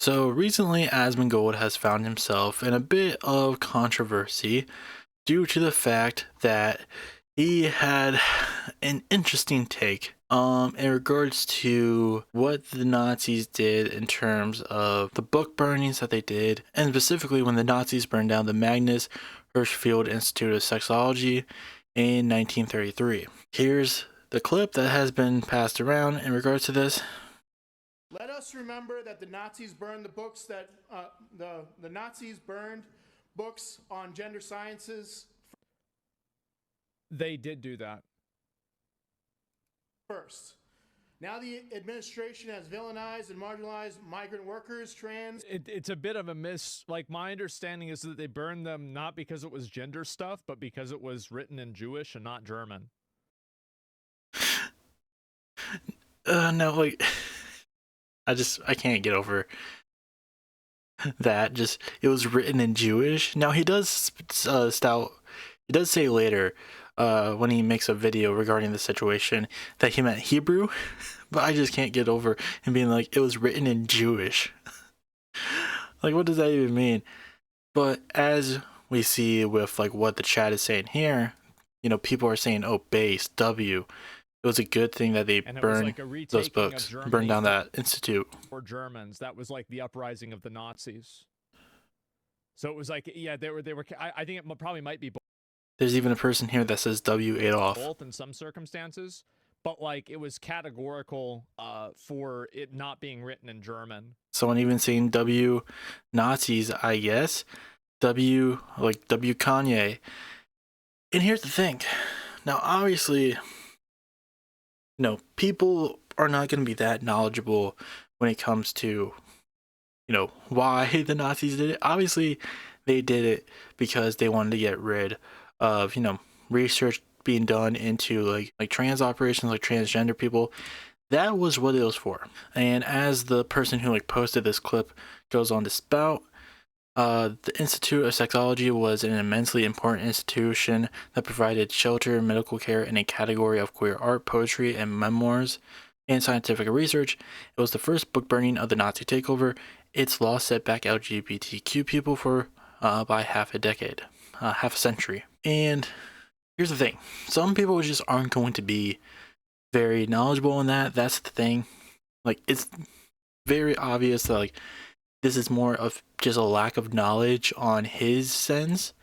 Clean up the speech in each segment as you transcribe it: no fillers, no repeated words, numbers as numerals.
So recently, Asmongold has found himself in a bit of controversy due to the fact that he had an interesting take in regards to what the Nazis did in terms of the book burnings that they did, and specifically when the Nazis burned down the Magnus Hirschfeld Institute of Sexology in 1933. Here's the clip that has been passed around in regards to this. Let us remember that the Nazis burned the books that the Nazis burned books on gender sciences. They did do that. First. Now the administration has villainized and marginalized migrant workers, trans. It's a bit of a like, my understanding is that they burned them not because it was gender stuff, but because it was written in Jewish and not German. No, like, I can't get over that. Just, it was written in Jewish. Now he does he does say later, when he makes a video regarding the situation, that he meant Hebrew, but I just can't get over him being like, it was written in Jewish. Like, what does that even mean? But as we see with like what the chat is saying here, you know, people are saying, oh, base, W. It was a good thing that they burned like those books, burned down that institute. For Germans, that was like the uprising of the Nazis. So it was like, yeah, they were. I think it probably might be both. There's even a person here that says W Adolf. Both in some circumstances, but like it was categorical for it not being written in German. Someone even saying W Nazis, I guess. W, like W Kanye. And here's the thing. Now, obviously, no, people are not going to be that knowledgeable when it comes to, you know, why the Nazis did it. Obviously, they did it because they wanted to get rid of, you know, research being done into like trans operations, like transgender people. That was what it was for. And as the person who like posted this clip goes on to spout, the Institute of Sexology was an immensely important institution that provided shelter, medical care, in a category of queer art, poetry, and memoirs, and scientific research. It was the first book burning of the Nazi takeover. Its law set back LGBTQ people for by half a century. And here's the thing. Some people just aren't going to be very knowledgeable in that. That's the thing. Like, it's very obvious that like this is more of just a lack of knowledge on his sense.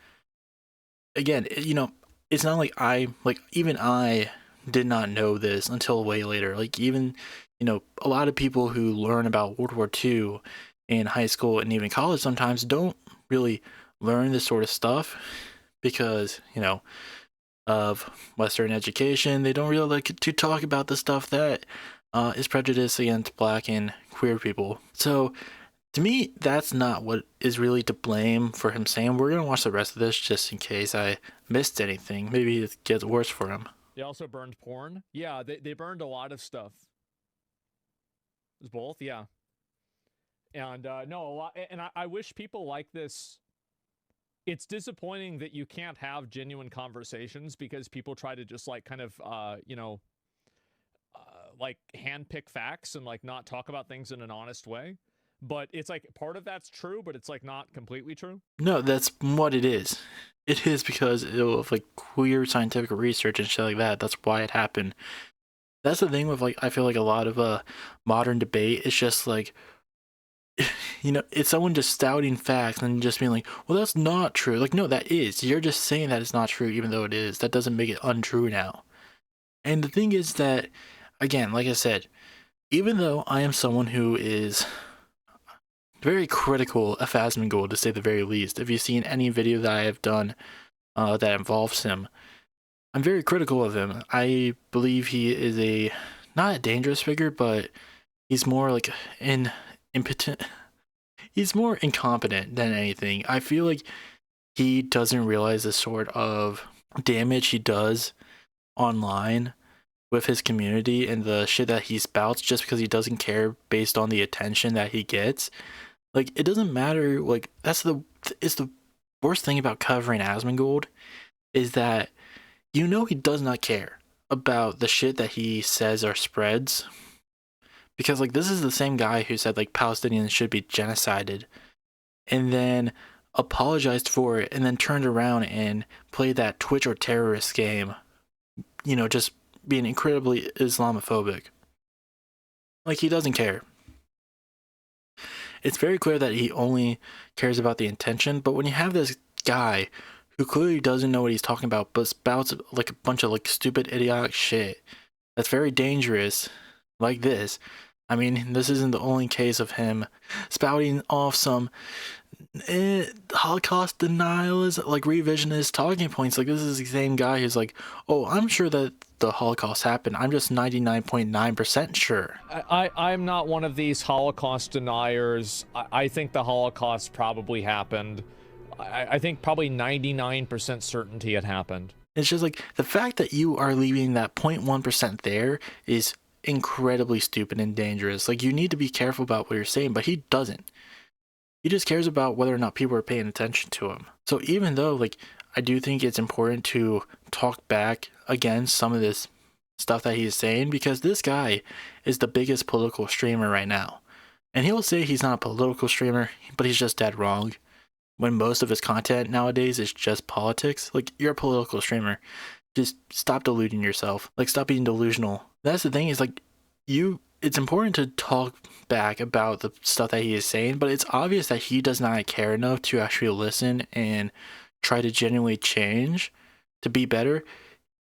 Again, you know, it's not like even I did not know this until way later. Like, even, you know, a lot of people who learn about World War II in high school and even college sometimes don't really learn this sort of stuff because, you know, of Western education. They don't really like to talk about the stuff that is prejudiced against Black and queer people. So to me, that's not what is really to blame for him saying. We're going to watch the rest of this just in case I missed anything. Maybe it gets worse for him. They also burned porn. Yeah, they burned a lot of stuff. It was both, yeah. And no, a lot. And I wish people like this. It's disappointing that you can't have genuine conversations because people try to just like kind of, you know, like handpick facts and like not talk about things in an honest way. But it's like part of that's true, but it's like not completely true. No, that's what it is. It is because of like queer scientific research and shit like that. That's why it happened. That's the thing with like, I feel like a lot of modern debate. It's just like, you know, it's someone just stouting facts and just being like, well, that's not true. Like, no, that is. You're just saying that it's not true, even though it is. That doesn't make it untrue now. And the thing is that, again, like I said, even though I am someone who is very critical of Asmongold, to say the very least. If you've seen any video that I have done that involves him, I'm very critical of him. I believe he is not a dangerous figure, but he's more like impotent. He's more incompetent than anything. I feel like he doesn't realize the sort of damage he does online with his community and the shit that he spouts just because he doesn't care based on the attention that he gets. Like, it doesn't matter. Like, it's the worst thing about covering Asmongold is that, you know, he does not care about the shit that he says or spreads Because like this is the same guy who said like Palestinians should be genocided and then apologized for it and then turned around and played that Twitch or terrorist game, you know, just being incredibly Islamophobic. Like, he doesn't care. It's very clear that he only cares about the intention, but when you have this guy who clearly doesn't know what he's talking about but spouts like a bunch of like stupid idiotic shit that's very dangerous like this, I mean, this isn't the only case of him spouting off some Holocaust denialist, like revisionist talking points. Like, this is the same guy who's like, oh, I'm sure that the Holocaust happened. I'm just 99.9% sure. I'm not one of these Holocaust deniers. I think the Holocaust probably happened. I think probably 99% certainty it happened. It's just like the fact that you are leaving that 0.1% there is incredibly stupid and dangerous. Like, you need to be careful about what you're saying, but he doesn't. He just cares about whether or not people are paying attention to him. So even though, like, I do think it's important to talk back against some of this stuff that he's saying, because this guy is the biggest political streamer right now. And he'll say he's not a political streamer, but he's just dead wrong. When most of his content nowadays is just politics. Like, you're a political streamer. Just stop deluding yourself. Like, stop being delusional. That's the thing, is like, it's important to talk back about the stuff that he is saying, but it's obvious that he does not care enough to actually listen and try to genuinely change to be better.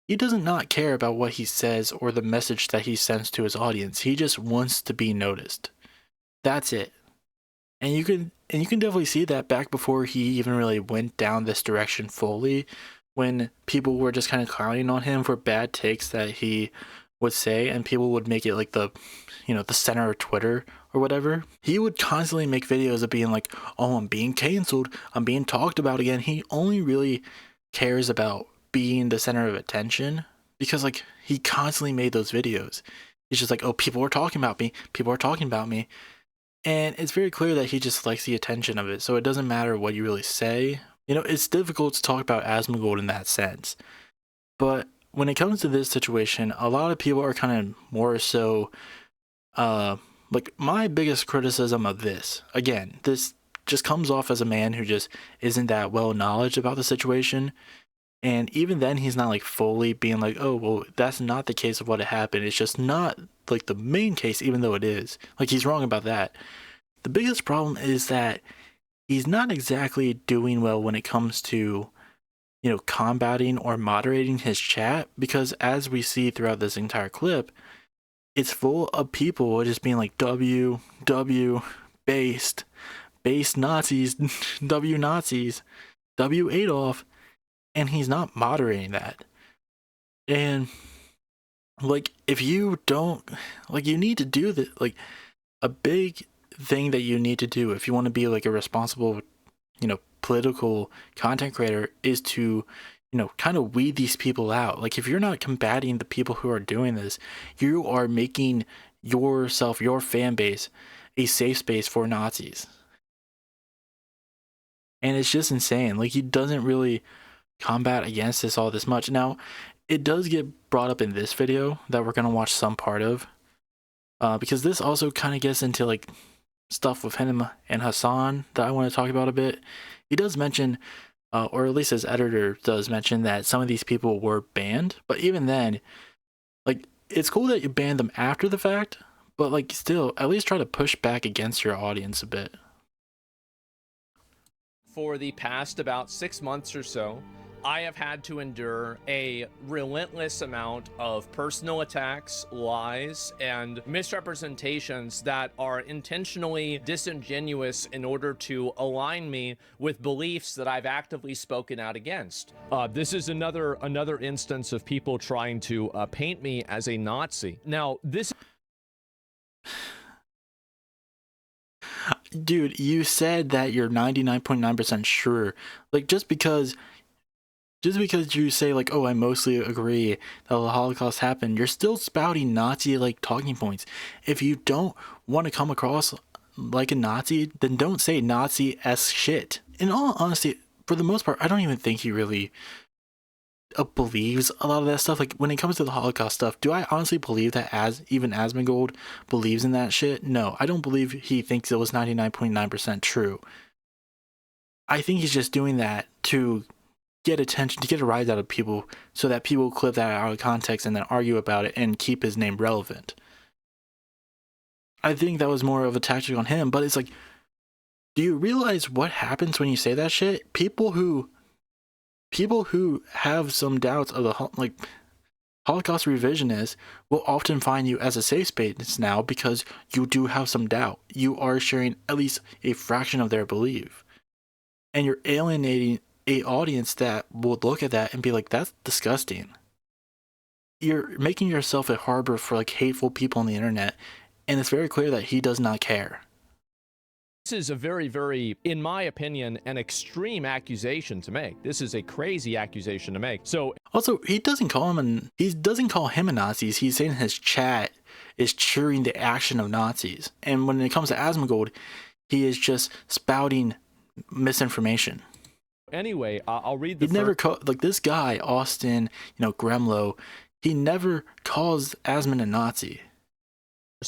He does not care about what he says or the message that he sends to his audience. He just wants to be noticed. That's it. And you can definitely see that back before he even really went down this direction fully, when people were just kind of clowning on him for bad takes that he would say, and people would make it like the center of Twitter or whatever. He would constantly make videos of being like, oh, I'm being canceled, I'm being talked about again. He only really cares about being the center of attention because, like, he constantly made those videos. He's just like, oh, people are talking about me, people are talking about me. And it's very clear that he just likes the attention of it. So it doesn't matter what you really say. You know, it's difficult to talk about Asmongold in that sense. But when it comes to this situation, a lot of people are kind of more so, like, my biggest criticism of this, again, this just comes off as a man who just isn't that well knowledge about the situation. And even then, he's not like fully being like, oh, well, that's not the case of what happened. It's just not like the main case, even though it is. Like, he's wrong about that. The biggest problem is that he's not exactly doing well when it comes to, you know, combating or moderating his chat, because as we see throughout this entire clip, it's full of people just being like, based Nazis, Nazis, Adolf. And he's not moderating that. And like, if you don't, like, you need to do that. Like, a big thing that you need to do if you want to be like a responsible, you know, political content creator is to, you know, kind of weed these people out. Like, if you're not combating the people who are doing this, you are making yourself, your fan base, a safe space for Nazis. And it's just insane. Like, he doesn't really combat against this all this much. Now, it does get brought up in this video that we're going to watch some part of, because this also kind of gets into like stuff with him and Hassan that I want to talk about a bit. He does mention, or at least his editor does mention, that some of these people were banned, but even then, like, it's cool that you banned them after the fact, but like, still, at least try to push back against your audience a bit. For the past about 6 months or so, I have had to endure a relentless amount of personal attacks, lies, and misrepresentations that are intentionally disingenuous in order to align me with beliefs that I've actively spoken out against. This is another instance of people trying to paint me as a Nazi. Now, this... Dude, you said that you're 99.9% sure. Like, just because you say like, oh, I mostly agree that the Holocaust happened, you're still spouting Nazi like talking points. If you don't want to come across like a Nazi, then don't say Nazi-esque shit. In all honesty, for the most part, I don't even think he really believes a lot of that stuff. Like when it comes to the Holocaust stuff, do I honestly believe that even Asmongold believes in that shit? No, I don't believe he thinks it was 99.9% true. I think he's just doing that to get attention, to get a rise out of people, so that people clip that out of context and then argue about it and keep his name relevant. I think that was more of a tactic on him, but it's like, do you realize what happens when you say that shit? People who have some doubts of the Holocaust revisionists will often find you as a safe space now because you do have some doubt. You are sharing at least a fraction of their belief. And you're alienating a audience that will look at that and be like, that's disgusting. You're making yourself a harbor for like hateful people on the internet, and it's very clear that he does not care. This is a very, very, in my opinion, an extreme accusation to make. This is a crazy accusation to make. So also, he doesn't call him a Nazi. He's saying his chat is cheering the action of Nazis. And when it comes to Asmongold, he is just spouting misinformation. Anyway, I'll read the. He never like this guy Austin, Gremlow. He never calls Asmon a Nazi.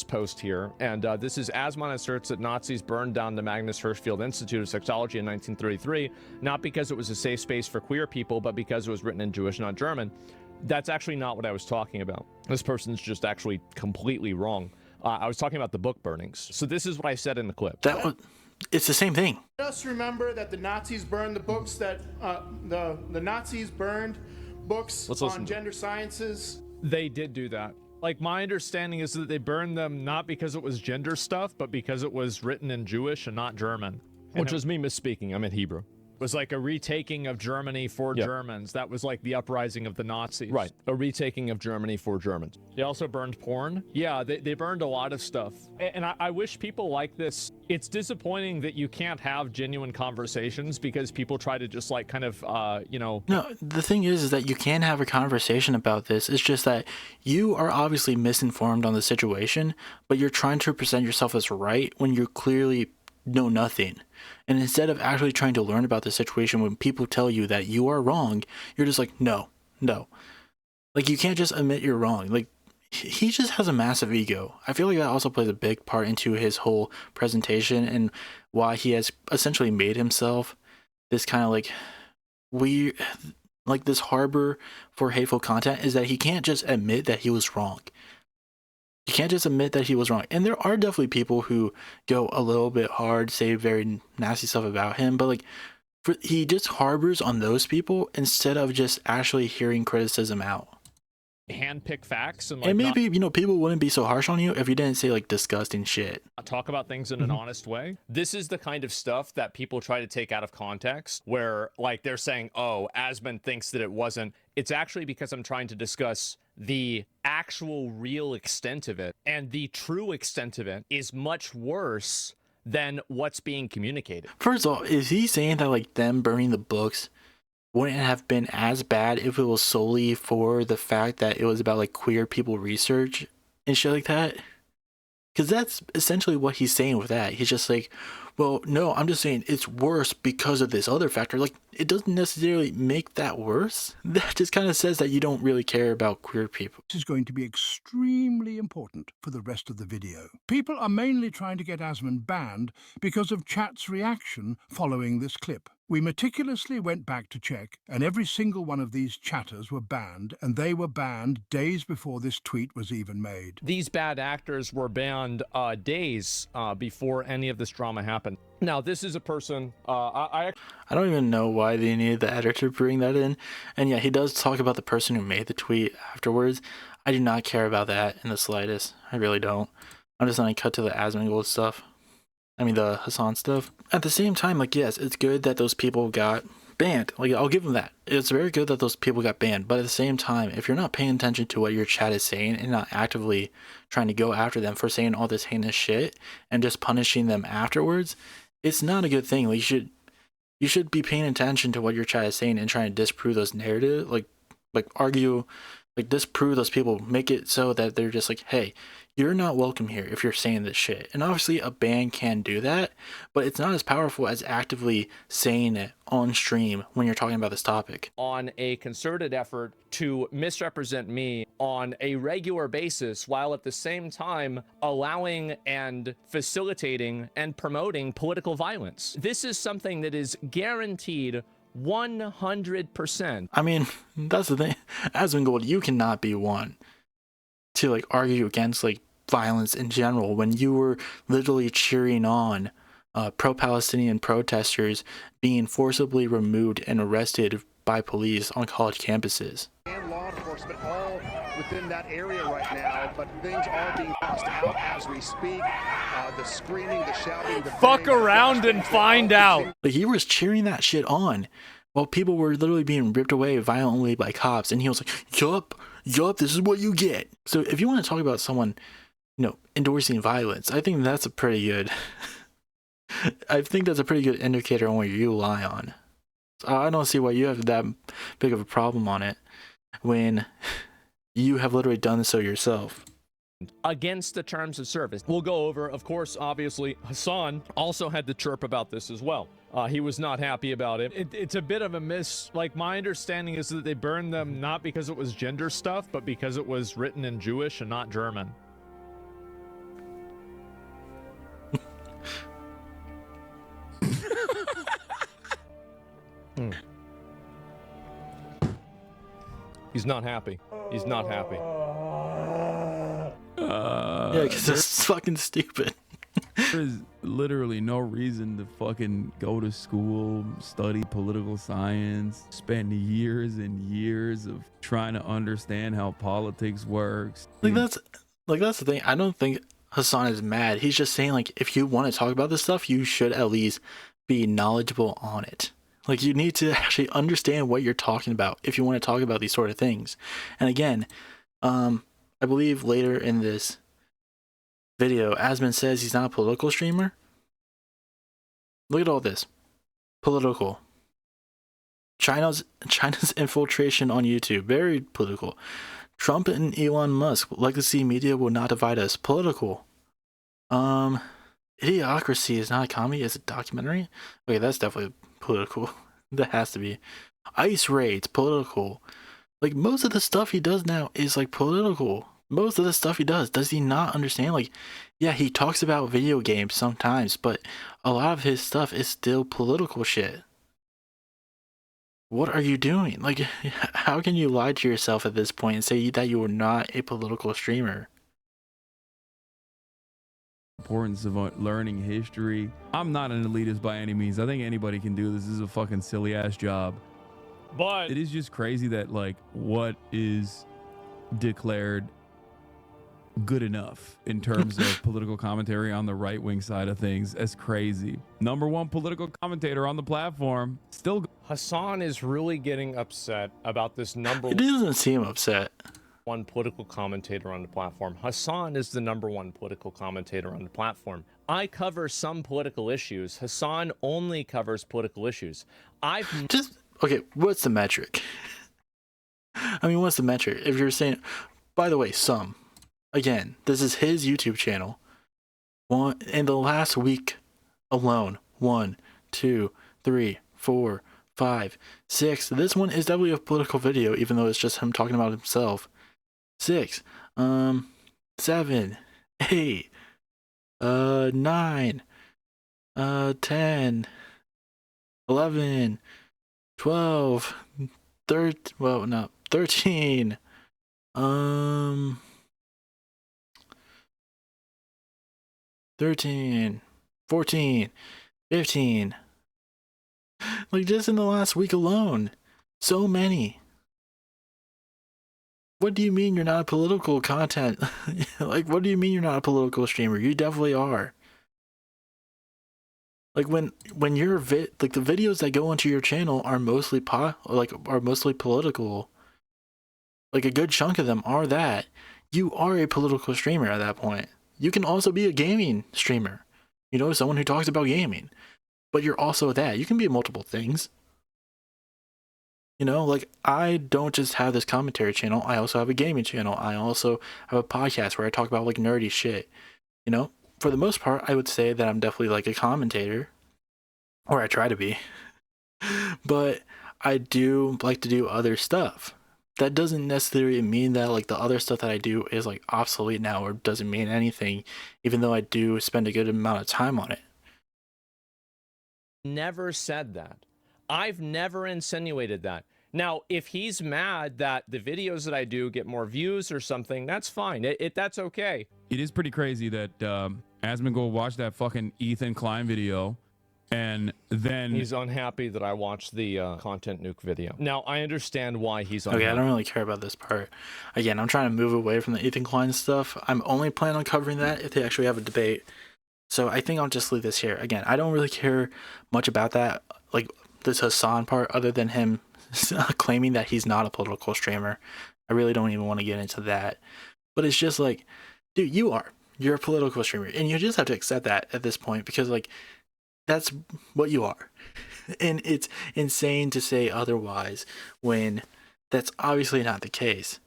Post here, and this is Asmon asserts that Nazis burned down the Magnus Hirschfeld Institute of Sexology in 1933, not because it was a safe space for queer people, but because it was written in Jewish, not German. That's actually not what I was talking about. This person's just actually completely wrong. I was talking about the book burnings. So this is what I said in the clip. It's the same thing. Let us remember that the Nazis burned the books that the Nazis burned books on gender sciences. They did do that. Like, my understanding is that they burned them not because it was gender stuff, but because it was written in Jewish and not German. Which was me misspeaking. I'm in Hebrew. It was like a retaking of Germany for Germans. That was like the uprising of the Nazis. Right. A retaking of Germany for Germans. They also burned porn. Yeah, they burned a lot of stuff. And I wish people like this. It's disappointing that you can't have genuine conversations because people try to just like kind of, No, the thing is that you can have a conversation about this. It's just that you are obviously misinformed on the situation, but you're trying to present yourself as right when you clearly know nothing. And instead of actually trying to learn about the situation, when people tell you that you are wrong, you're just like, no. Like, you can't just admit you're wrong. Like, he just has a massive ego. I feel like that also plays a big part into his whole presentation and why he has essentially made himself this kind of like weird, like this harbor for hateful content, is that he can't just admit that he was wrong. You can't just admit that he was wrong. And there are definitely people who go a little bit hard, say very nasty stuff about him, but like he just harbors on those people instead of just actually hearing criticism out. Handpick facts and maybe people wouldn't be so harsh on you if you didn't say like disgusting shit. Talk about things in an honest way. This is the kind of stuff that people try to take out of context, where like they're saying, oh, Asmon thinks that it wasn't. It's actually because I'm trying to discuss the actual real extent of it, and the true extent of it is much worse than what's being communicated. First of all, is he saying that like them burning the books wouldn't have been as bad if it was solely for the fact that it was about like queer people research and shit like that? Because that's essentially what he's saying with that. He's just like, well, no, I'm just saying it's worse because of this other factor. Like, it doesn't necessarily make that worse. That just kind of says that you don't really care about queer people. This is going to be extremely important for the rest of the video. People are mainly trying to get Asmon banned because of chat's reaction following this clip. We meticulously went back to check, and every single one of these chatters were banned, and they were banned days before this tweet was even made. These bad actors were banned days before any of this drama happened. Now, this is a person, I don't even know why they needed the editor to bring that in. And yeah, he does talk about the person who made the tweet afterwards. I do not care about that in the slightest. I really don't. I'm just going to cut to the Asmongold stuff. I mean, the Hassan stuff. At the same time, like, yes, it's good that those people got banned. Like, I'll give them that. It's very good that those people got banned. But at the same time, if you're not paying attention to what your chat is saying and not actively trying to go after them for saying all this heinous shit and just punishing them afterwards, it's not a good thing. Like, you should be paying attention to what your chat is saying and trying to disprove those narratives. Like argue Like, disprove those people, make it so that they're just like, hey, you're not welcome here if you're saying this shit. And obviously a ban can do that, but it's not as powerful as actively saying it on stream when you're talking about this topic. On a concerted effort to misrepresent me on a regular basis, while at the same time allowing and facilitating and promoting political violence. This is something that is guaranteed 100%. I mean, that's the thing. Asmongold, you cannot be one to like argue against like violence in general when you were literally cheering on pro-Palestinian protesters being forcibly removed and arrested by police on college campuses. And law enforcement all within that area right now, but things are being tossed out as we speak. The screaming, the shouting, the Fuck banging, around and find out. Like, he was cheering that shit on while people were literally being ripped away violently by cops, and he was like, yup, this is what you get. So if you want to talk about someone, you know, endorsing violence, I think that's a pretty good indicator on what you rely on. So I don't see why you have that big of a problem on it when you have literally done so yourself. Against the terms of service. We'll go over, of course, obviously, Hassan also had to chirp about this as well. He was not happy about it. It's a bit of a like, my understanding is that they burned them not because it was gender stuff, but because it was written in Jewish and not German. He's not happy. He's not happy. Yeah, because it's fucking stupid. There's literally no reason to fucking go to school, study political science, spend years and years of trying to understand how politics works. Like, that's the thing. I don't think Hassan is mad. He's just saying, like, if you want to talk about this stuff, you should at least be knowledgeable on it. Like, you need to actually understand what you're talking about if you want to talk about these sort of things. And again, I believe later in this video, Asmon says he's not a political streamer. Look at all this. Political. China's infiltration on YouTube. Very political. Trump and Elon Musk. Legacy media will not divide us. Political. Idiocracy is not a comedy, it's a documentary. Okay, that's definitely political. That has to be. Ice raids. Political. Like, most of the stuff he does now is like political. Most of the stuff he does he not understand? Like, yeah, he talks about video games sometimes, but a lot of his stuff is still political shit. What are you doing? Like, how can you lie to yourself at this point and say that you are not a political streamer? Importance of learning history. I'm not an elitist by any means. I think anybody can do this. This is a fucking silly ass job. But it is just crazy that, like, what is declared good enough in terms of political commentary on the right-wing side of things. That's crazy. Number one political commentator on the platform. Still, Hassan is really getting upset about this number It doesn't seem upset. one political commentator on the platform. Hassan is the number one political commentator on the platform. I cover some political issues. Hassan only covers political issues. Okay, what's the metric? I mean, what's the metric? If you're saying, by the way, again, this is his YouTube channel. In the last week alone, 1, 2, 3, 4, 5, 6. This one is definitely a political video, even though it's just him talking about himself. 6, 7, 8, 9, 10, 11, 12, 13, 13, 13, 14, 15. Like, just in the last week alone. So many. What do you mean you're not a political content? Like, what do you mean you're not a political streamer? You definitely are. Like, when you're the videos that go onto your channel are mostly political. Like, a good chunk of them are that. You are a political streamer at that point. You can also be a gaming streamer. You know, someone who talks about gaming. But you're also that. You can be multiple things. You know, like I don't just have this commentary channel, I also have a gaming channel. I also have a podcast where I talk about like nerdy shit. You know, for the most part, I would say that I'm definitely like a commentator, or I try to be. But I do like to do other stuff. That doesn't necessarily mean that like the other stuff that I do is like obsolete now or doesn't mean anything, even though I do spend a good amount of time on it. Never said that. I've never insinuated that. Now, if he's mad that the videos that I do get more views or something, that's fine. That's okay. It is pretty crazy that Asmongold watched that fucking Ethan Klein video, and then He's unhappy that I watched the content nuke video. Now, I understand why he's unhappy. Okay, I don't really care about this part. Again, I'm trying to move away from the Ethan Klein stuff. I'm only planning on covering that if they actually have a debate. So I think I'll just leave this here. Again, I don't really care much about that, like this Hassan part, other than him claiming that he's not a political streamer. I really don't even want to get into that. But it's just like, dude, you're a political streamer, and you just have to accept that at this point, because like that's what you are. And it's insane to say otherwise when that's obviously not the case.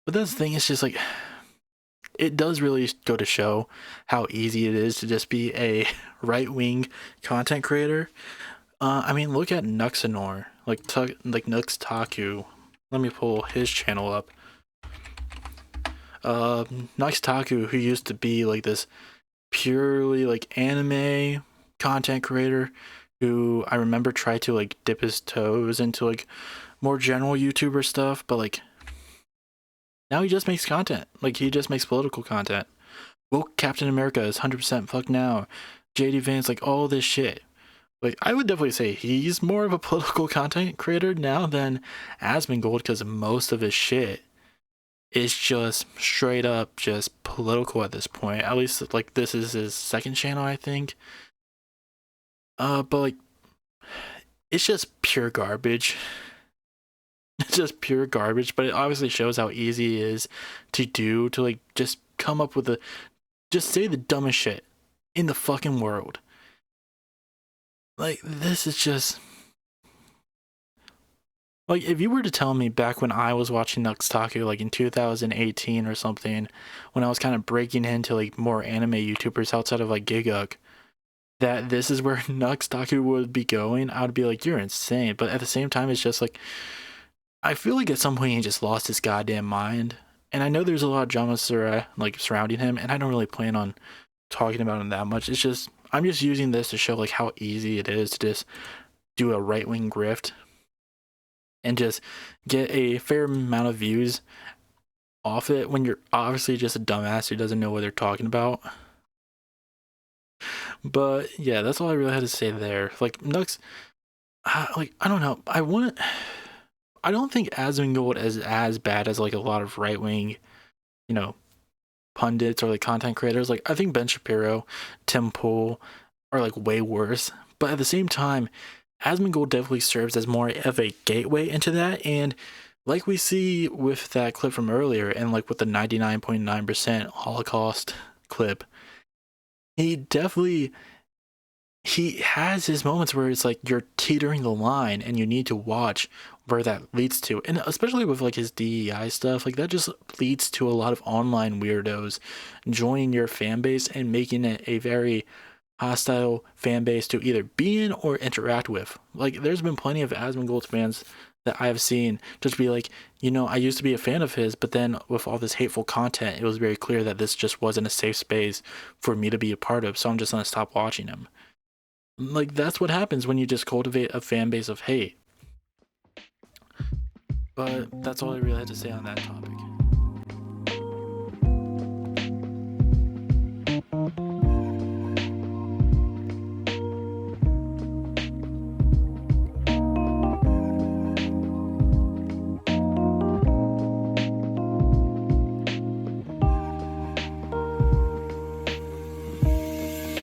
But that's the thing, it's just like, it does really go to show how easy it is to just be a right-wing content creator. I mean, look at Nuxanor, like Nuxtaku. Let me pull his channel up. Nuxtaku, who used to be like this purely like anime content creator, who I remember tried to like dip his toes into like more general YouTuber stuff, but like now he just makes content. Like he just makes political content. Woke Captain America is 100% fuck now. JD Vance, like all this shit. Like I would definitely say he's more of a political content creator now than Asmongold, because most of his shit is just straight up just political at this point. At least like this is his second channel, I think. But like it's just pure garbage. It's just pure garbage, but it obviously shows how easy it is to do, to like just come up with just say the dumbest shit in the fucking world. Like this is just like, if you were to tell me back when I was watching Nuxtaku, like in 2018 or something, when I was kind of breaking into like more anime YouTubers outside of like Giguk, that this is where Nuxtaku would be going, I would be like, you're insane. But at the same time, it's just like, I feel like at some point he just lost his goddamn mind. And I know there's a lot of drama like surrounding him, and I don't really plan on talking about him that much. It's just, I'm just using this to show like how easy it is to just do a right-wing grift and just get a fair amount of views off it when you're obviously just a dumbass who doesn't know what they're talking about. But yeah, that's all I really had to say there. Like Nux, like I don't know. I don't think Asmongold is as bad as like a lot of right wing, you know, pundits or like content creators. Like I think Ben Shapiro, Tim Pool are like way worse. But at the same time, Asmongold definitely serves as more of a gateway into that, and like we see with that clip from earlier, and like with the 99.9% Holocaust clip, he has his moments where it's like you're teetering the line and you need to watch where that leads to. And especially with like his DEI stuff, like that just leads to a lot of online weirdos joining your fan base and making it a very hostile fan base to either be in or interact with. Like there's been plenty of Asmongold fans that I have seen just be like, you know, I used to be a fan of his, but then with all this hateful content, it was very clear that this just wasn't a safe space for me to be a part of, so I'm just gonna stop watching him. Like that's what happens when you just cultivate a fan base of hate. But that's all I really had to say on that topic.